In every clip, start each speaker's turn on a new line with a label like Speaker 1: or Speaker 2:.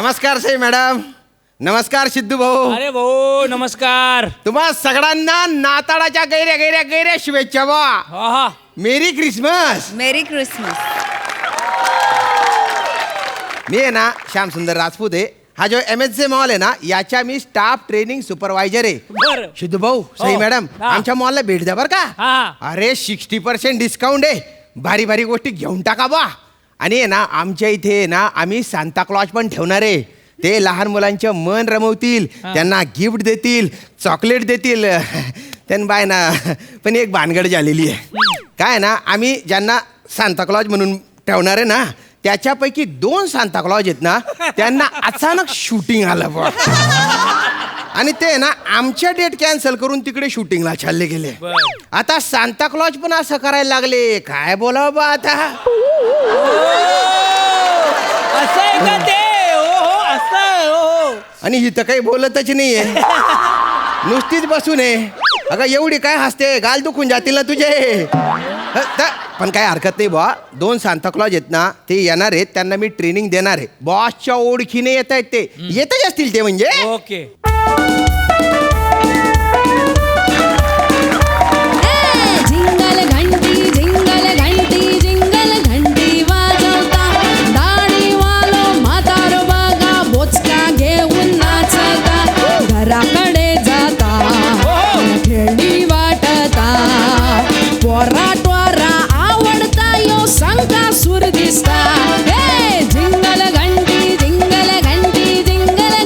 Speaker 1: नमस्कार साई मॅडम. नमस्कार सिद्धू भाऊ.
Speaker 2: अरे भाऊ नमस्कार.
Speaker 1: तुम्हा सगळ्यांना नाताळाच्या गैऱ्या गैऱ्या गैऱ्या शुभेच्छा बा.
Speaker 2: हा
Speaker 1: मेरी क्रिसमस.
Speaker 3: मेरी क्रिसमस.
Speaker 1: मी आहे ना श्याम सुंदर राजपूत आहे. हा जो MSC मॉल आहे ना याच्या मी स्टाफ ट्रेनिंग सुपरवायझर आहे.
Speaker 2: बरं.
Speaker 1: सिद्धू भाऊ साई मॅडम
Speaker 2: हा.
Speaker 1: आमच्या मॉलला भेट द्या बरं का.
Speaker 2: हा.
Speaker 1: अरे 60% डिस्काउंट आहे. भारी भारी गोष्टी घेऊन टाका बा. आणि आहे ना आमच्या इथे ना आम्ही सांता क्लॉज पण ठेवणार आहे. ते लहान मुलांचे मन रमवतील, त्यांना गिफ्ट देतील, चॉकलेट देतील. त्यांना बाय ना पण एक भानगड झालेली आहे. काय ना आम्ही ज्यांना सांता क्लॉज म्हणून ठेवणार आहे ना त्याच्यापैकी 2 सांता क्लॉज आहेत ना त्यांना अचानक शूटिंग आलं बा. आणि ते ना आमच्या डेट कॅन्सल करून तिकडे शूटिंगला चालले गेले. आता सांता क्लॉज पण असं करायला लागले. काय बोलावं बा आता.
Speaker 2: असं आहे का ते. हो असं हो.
Speaker 1: आणि ही तर काही बोलतच नाहीये. नुसतीच बसून आहे. अगं एवढी काय हसते. गाल दुखून जातील ना तुझे. पण काय हरकत नाही बा. 2 सांता क्लॉज आहेत ना ते येणार आहेत. त्यांना मी ट्रेनिंग देणार आहे. बॉसच्या ओळखीने येत आहेत. ते येतच असतील ते म्हणजे.
Speaker 2: ओके.
Speaker 3: जिंगल घंटी जिंगल घंटी वाजवता दाढी वालो म्हातारो बघा बोचका घेऊन नाचता घराकडे जाता खेळणी वाटता पोरा टोरा आवडता यो संका सूर दिसता. हे जिंगल घंटी जिंगल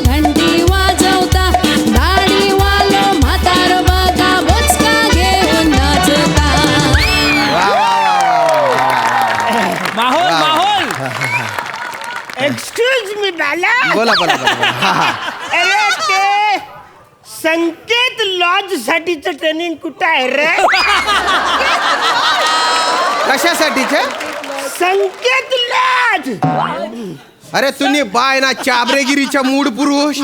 Speaker 3: घंटी वाजवता दाढी वालो म्हातारो बघा बोचका घेऊन नाचता.
Speaker 2: माहोल माहोल.
Speaker 4: एक्सक्यूज मी बाला.
Speaker 1: बोला बोला बोला, बोला. हा, हा.
Speaker 4: अरे ते संकेत लॉज साठीचं ट्रेनिंग कुठं आहे रे?
Speaker 1: कशासाठीचे.
Speaker 4: संकेत लॉज.
Speaker 1: अरे तुम्ही बाय ना चाबरेगिरीच्या मूड पुरुष.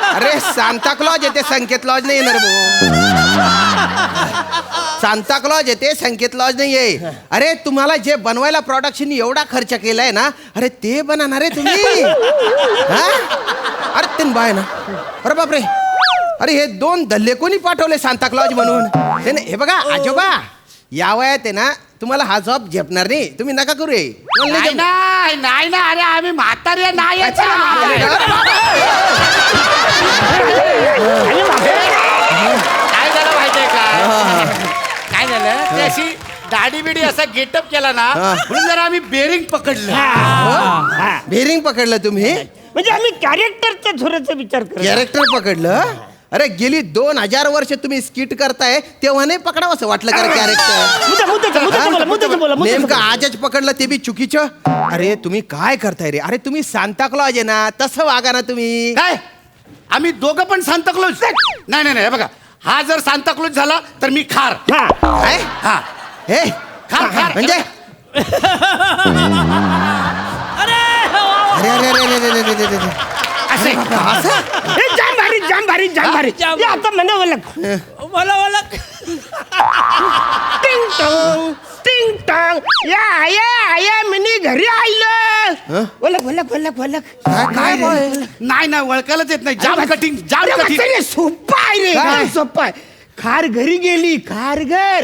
Speaker 1: अरे सांता क्लॉज येते संकेत लॉज नाही येणार भाऊ. सांता क्लॉज येते संकेत लॉज नाही आहे. अरे तुम्हाला जे बनवायला प्रोडक्शन एवढा खर्च केलाय ना अरे ते बनवणार आहे तुम्ही. हा? अरे ते बाय ना. अरे बापरे. अरे हे 2 दल्ले कोणी पाठवले सांता क्लॉज म्हणून. हे बघा आजोबा या वयात आहे ना तुम्हाला हा जॉब झेपणार नाही. तुम्ही नका करू.
Speaker 4: नाही ना अरे आम्ही म्हातारे नाही आहेत.
Speaker 5: काय झालं माहितीये का. काय झालं ते अशी दाढी बिडी असा गेटअप केला ना म्हणून जरा आम्ही बेरिंग पकडलं.
Speaker 1: बेरिंग पकडलं तुम्ही.
Speaker 4: म्हणजे आम्ही कॅरेक्टरच्या झोराचा विचार करतो.
Speaker 1: कॅरेक्टर पकडलं. अरे गेली 2000 वर्ष तुम्ही स्किट करताय तेव्हा नाही पकडावं असं वाटलं का कॅरेक्टर. नेमकं आजच पकडलं ते बी चुकीचं. अरे तुम्ही काय करताय रे. अरे तुम्ही सांता क्लॉज आहे ना तसं वागा ना तुम्ही.
Speaker 5: काय आम्ही दोघं पण सांताक्लॉज. नाही बघा हा जर सांताक्लॉज झाला तर मी खार.
Speaker 1: काय
Speaker 5: हा
Speaker 1: हे
Speaker 5: खार खार
Speaker 1: म्हणजे
Speaker 2: अरे
Speaker 1: अरे अरे अरे अरे अरे अरे अरे अरे.
Speaker 5: असे
Speaker 4: हे जाम भारी
Speaker 2: जाम.
Speaker 4: या आता म्हणा ओळख.
Speaker 2: मला
Speaker 4: टिंग टॉंग या मिनी घरी आयलं. ओळख.
Speaker 1: काय रे?
Speaker 5: नाही ना ओळखायलाच येत नाही. जाम कठीण जाम कठीण.
Speaker 4: सोपा आहे रे.
Speaker 1: काय?
Speaker 4: एकदम सोपा आहे. खार घरी गेली. खार घर.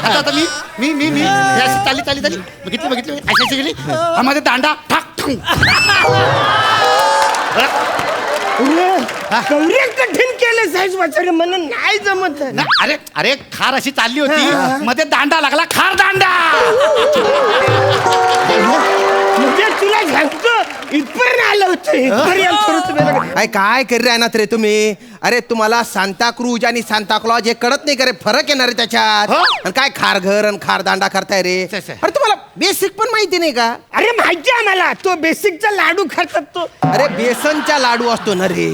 Speaker 5: आता मी चाली बघितली अशी गेली. मध्ये दांडा ठाक
Speaker 4: कवरे कठीण केलं साईज वाचारे म्हणून नाही जमत.
Speaker 5: अरे खार अशी चालली होती मध्ये दांडा लागला. खार दांडा.
Speaker 4: म्हणजे तुला सांगतो इथपर्यंत आलं होतं.
Speaker 1: काय करी राहणार रे तुम्ही. अरे तुम्हाला सांता क्रूज आणि सांता क्लॉज हे कळत नाही का रे. फरक येणार रे त्याच्यात. आणि काय खार घर आणि खार दांडा करताय रे. अरे तुम्हाला बेसिक पण माहिती नाही का.
Speaker 4: अरे माहिती आहे आम्हाला. तो बेसिकचा लाडू खातात तो.
Speaker 1: अरे बेसनचा लाडू असतो ना रे.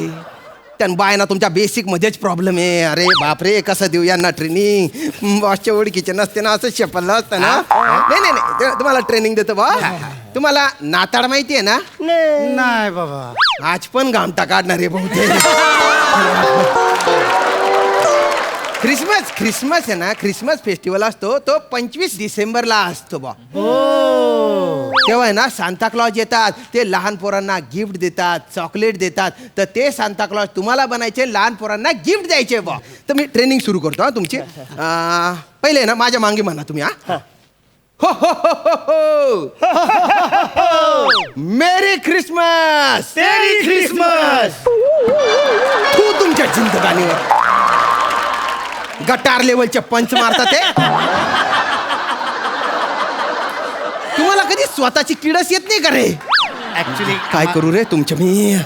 Speaker 1: त्यान बाय ना तुमच्या बेसिक मध्येच प्रॉब्लेम आहे. अरे बापरे कसं देऊ यांना ट्रेनिंग. बॉसच्या ओळखीचे नसते ना असं शेपडलं असतं ना. नाही तुम्हाला ट्रेनिंग देतो बा. तुम्हाला नाताळ माहिती आहे ना.
Speaker 5: नाही बाबा
Speaker 1: आज पण घामटा काढणार आहे बहुतेक. क्रिसमस आहे ना, क्रिसमस फेस्टिवल असतो तो 25 डिसेंबरला असतो बा. तेव्हा आहे ना सांता क्लॉज येतात, ते लहान पोरांना गिफ्ट देतात, चॉकलेट देतात. तर ते सांता क्लॉज तुम्हाला बनायचे, लहान पोरांना गिफ्ट द्यायचे बा. तर मी ट्रेनिंग सुरू करतो हा तुमची. पहिले ना माझ्या मागे म्हणा तुम्ही. हा हो हो हो हो मेरी क्रिसमस.
Speaker 4: मेरी क्रिसमस.
Speaker 1: तू तुमच्या जिंदगानीवर गटार लेवलचे पंच मारतात ते. तुम्हाला कधी स्वतःची किडस येत नाही का रे?
Speaker 5: ऍक्च्युली
Speaker 1: काय करू रे तुमच्या मी.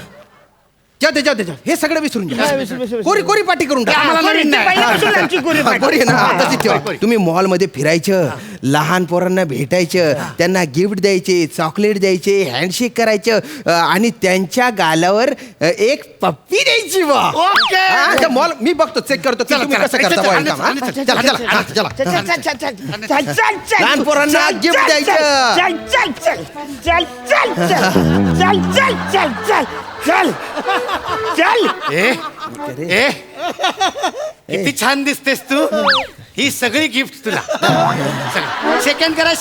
Speaker 1: जाऊ दे हे सगळं विसरून जा. कोरी पाठी करून टाका.
Speaker 5: आम्हाला नवीन नाही.
Speaker 4: पहिल्यापासून आमची कोरी पाटी.
Speaker 1: कोरी आहे ना, आताच ठेवा. तुम्ही मॉलमध्ये फिरायचं, लहान पोरांना भेटायचं, त्यांना गिफ्ट द्यायचे, चॉकलेट द्यायचे, हँडशेक करायचं आणि त्यांच्या गालावर एक पप्पी द्यायची बा.
Speaker 5: ओके.
Speaker 1: मॉल मी बघतो, चेक करतो की तुम्ही कसं करता बा हे काम, हा? चला चला हा, चला. लहान पोरांना gift द्यायचं.
Speaker 4: चल चल चल चल चल चल चल चल चल चल चल.
Speaker 5: ए किती छान दिसतेस तू. ही सगळी गिफ्ट तुला. सेकंड करा.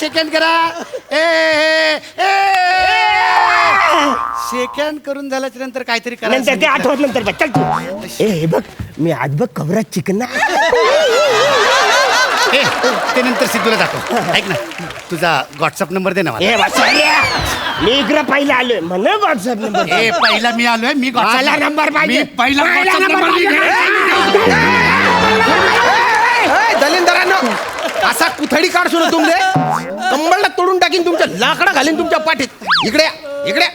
Speaker 5: सेकंड करून झाल्याच्या नंतर काहीतरी
Speaker 4: नंतर ते
Speaker 5: करा.
Speaker 4: आठवत नंतर बघ. चल तू. हे बघ मी आज बघ कवरात चिकन
Speaker 5: ते नंतर सिद्धूला दाखव. ऐक ना, तुझा व्हॉट्सअप नंबर दे ना मला.
Speaker 4: हे वाचायला मी इकडं पहिला आलोय म्हणा व्हॉट्सअप नंबर.
Speaker 5: ए पहिला मी आलोय. मी
Speaker 4: पहिला नंबर पाहिजे.
Speaker 5: मी पहिला
Speaker 4: पहिला
Speaker 5: WhatsApp
Speaker 4: नंबर
Speaker 5: number
Speaker 4: पाहिजे.
Speaker 1: दलिंदरांनो, असा कुथडी काढसो ना तुमले, कंबळला तोडून टाकीन, तुमच्या लाकडा घालीन तुमच्या पाठीत. इकडे इकडे.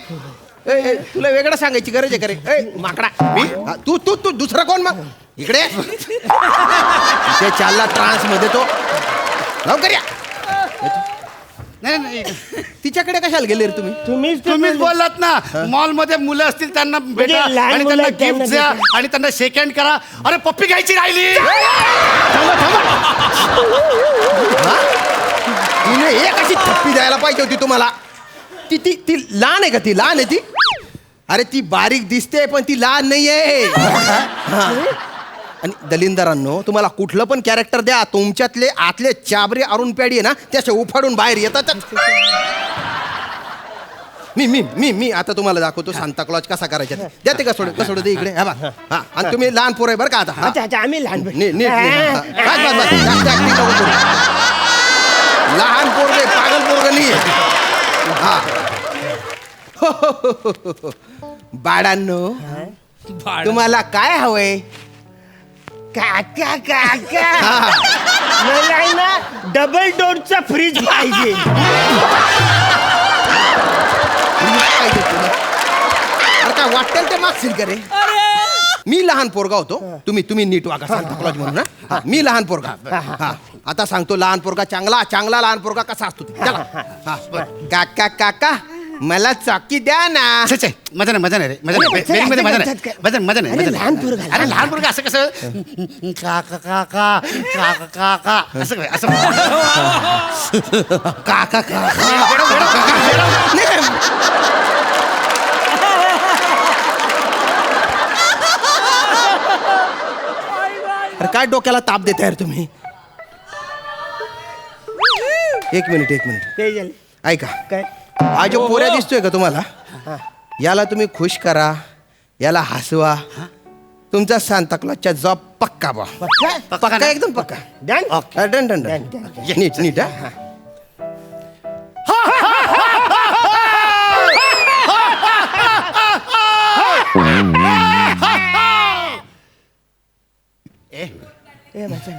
Speaker 1: तुला वेगळं सांगायची गरज आहे का रे? माकडा मी तू तू तू दुसरा कोण मग? इकडे ते चालला ट्रान्स मध्ये तो. लवकर या.
Speaker 5: नाही
Speaker 1: तिच्याकडे कशाला गेले रे तुम्ही?
Speaker 5: तुम्हीच बोललात ना, मॉल मध्ये मुलं असतील त्यांना भेटा
Speaker 4: लहान
Speaker 5: आणि
Speaker 4: मुलं
Speaker 5: त्यांना
Speaker 4: आहेत, त्यांना
Speaker 5: गिफ्ट द्या
Speaker 4: भेटा.
Speaker 5: आणि त्यांना सेकंड करा. अरे पप्पी घ्यायची राहिली.
Speaker 1: तिने एक अशी थप्पी द्यायला पाहिजे होती तुम्हाला. ती ती ती लहान आहे का? ती लहान आहे ती. अरे ती बारीक दिसते पण ती लहान नाहीये. आणि दलिंदरांनो, तुम्हाला कुठलं पण कॅरेक्टर द्या, तुमच्यातले आतले चाबरे अरुण प्याडी आहे ना, त्याचे उफाडून बाहेर येतात. मी मी मी मी आता तुम्हाला दाखवतो सांता क्लॉज कसा करायचा. द्या ते कसोड दे इकडे. हा बा. हा आणि तुम्ही लहान पोर आहे बरं का आता. हा.
Speaker 4: अच्छा आम्ही लहान
Speaker 1: नीट नीट हा. बस जास्त acting नको करू. लहान पोरगे पागल पोरग नाही. हा बाळांनो, तुम्हाला काय हवंय?
Speaker 4: काका काका मला आहे ना डबल डोरचा फ्रीज पाहिजे.
Speaker 1: अरे काय वाटेल ते मागशील का रे? मी लहान पोरगा होतो. तुम्ही नीट वागा सांता क्लॉज म्हणून. हा मी लहान पोरगा. हा आता सांगतो, लहान पोरगा चांगला लहान पोरगा कसा असतो ते. चला. हा काका काका मला चॉकी द्या ना.
Speaker 5: मजा नाही रे. बेरिंग मध्ये मजा नाही.
Speaker 4: अरे लहान पोरगा.
Speaker 5: अरे लहान पोरगा असं कसं काका काका काका काका असं काय असं
Speaker 1: काका काका. अरे काय डोक्याला ताप देत यार तुम्ही. एक मिनिट
Speaker 4: ते झालं.
Speaker 1: ऐका.
Speaker 4: काय
Speaker 1: हा जो पोऱ्या दिसतोय का तुम्हाला, याला तुम्ही खुश करा, याला हसवा. तुमचा सांता क्लॉजचा जॉब पक्का बा. पक्का एकदम पक्का.
Speaker 4: Done.
Speaker 1: Done done
Speaker 4: done,
Speaker 1: done. नीट हा.
Speaker 4: ए बच्चा.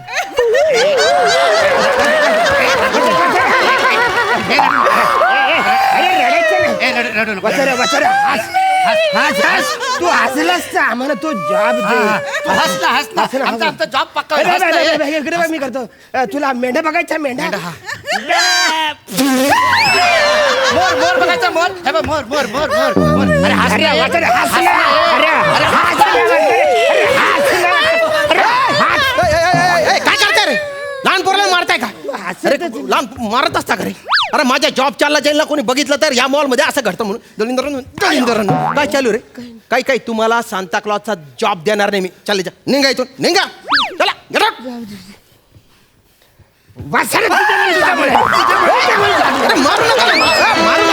Speaker 4: तू हसलास तर आम्हाला तो जॉब दे.
Speaker 5: आमचा जॉब पक्का
Speaker 4: इकडे बघ, मी करतो. तुला मेंढ्या बघायच्या मेंढ्या.
Speaker 5: मोर बघायचा मोर. हे बघ, मोर. अरे
Speaker 4: अरे वाचारे, हसला. अरे
Speaker 1: काय करताय रे? लहान पोराला मारताय का? अरे लहान मारत असता का रे? अरे माझ्या जॉब चालला जाईल ना, कोणी बघितलं तर या मॉल मध्ये असं घडतं म्हणून. दलिंदरांनो काय चालू रे? काय तुम्हाला सांता क्लॉजचा जॉब देणार नाही मी. चालले जा, निघा इथून, निघा. चला.
Speaker 4: वासरे तुझ्यामुळे.
Speaker 1: अरे, मारू नका. मारू